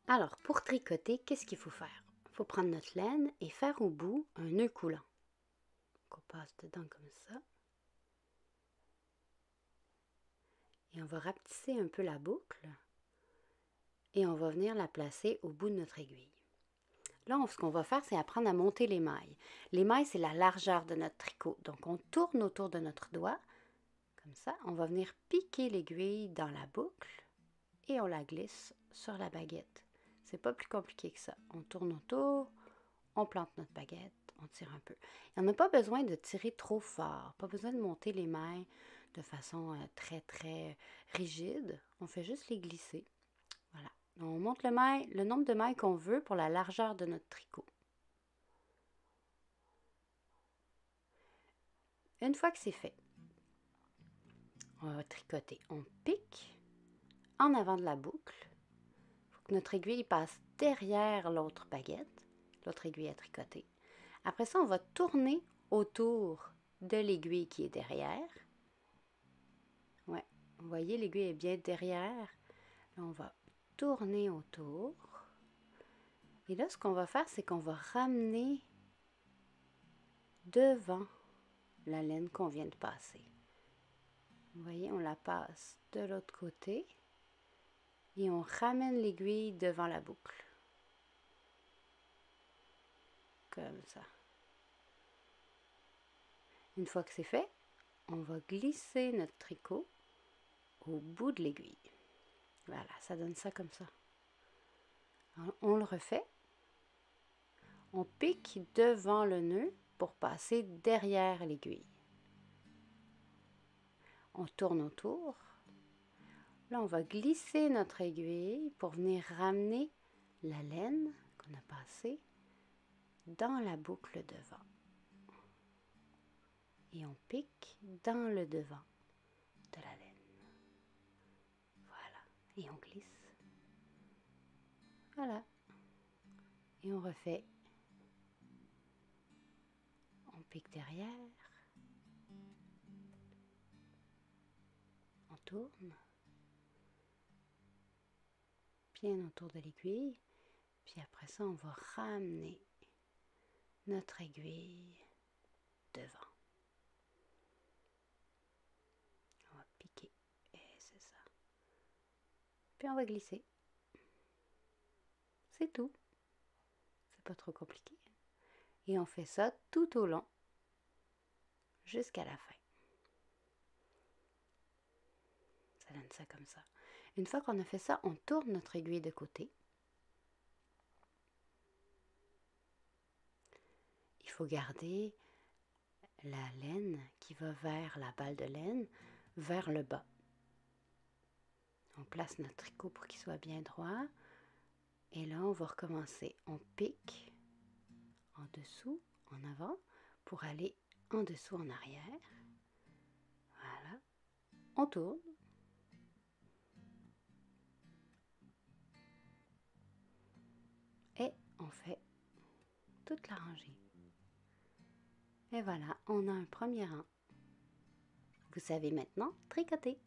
Alors, pour tricoter, qu'est-ce qu'il faut faire? Il faut prendre notre laine et faire au bout un nœud coulant. Donc, on passe dedans comme ça. Et on va rapetisser un peu la boucle. Et on va venir la placer au bout de notre aiguille. Là, ce qu'on va faire, c'est apprendre à monter les mailles. Les mailles, c'est la largeur de notre tricot. Donc, on tourne autour de notre doigt. Comme ça, on va venir piquer l'aiguille dans la boucle et on la glisse sur la baguette. C'est pas plus compliqué que ça. On tourne autour, on plante notre baguette, on tire un peu. Il n'y en a pas besoin de tirer trop fort, pas besoin de monter les mailles de façon très très rigide. On fait juste les glisser. Voilà. On monte le nombre de mailles qu'on veut pour la largeur de notre tricot. Une fois que c'est fait, on va tricoter. On pique en avant de la boucle. Il faut que notre aiguille passe derrière l'autre baguette, l'autre aiguille à tricoter. Après ça, on va tourner autour de l'aiguille qui est derrière. Ouais, vous voyez, l'aiguille est bien derrière. Là, on va tourner autour. Et là, ce qu'on va faire, c'est qu'on va ramener devant la laine qu'on vient de passer. Vous voyez, on la passe de l'autre côté et on ramène l'aiguille devant la boucle. Comme ça. Une fois que c'est fait, on va glisser notre tricot au bout de l'aiguille. Voilà, ça donne ça comme ça. Alors, on le refait. On pique devant le nœud pour passer derrière l'aiguille. On tourne autour. Là, on va glisser notre aiguille pour venir ramener la laine qu'on a passée dans la boucle devant. Et on pique dans le devant de la laine. Voilà. Et on glisse. Voilà. Et on refait. On pique derrière. On tourne. Bien autour de l'aiguille. Puis après ça, on va ramener notre aiguille devant. On va piquer. Et c'est ça. Puis on va glisser. C'est tout. C'est pas trop compliqué. Et on fait ça tout au long. Jusqu'à la fin. Ça donne ça comme ça. Une fois qu'on a fait ça, on tourne notre aiguille de côté. Il faut garder la laine qui va vers la balle de laine, vers le bas. On place notre tricot pour qu'il soit bien droit. Et là, on va recommencer. On pique en dessous, en avant, pour aller en dessous, en arrière. Voilà. On tourne. Et on fait toute la rangée. Et voilà, on a un premier rang. Vous savez maintenant tricoter.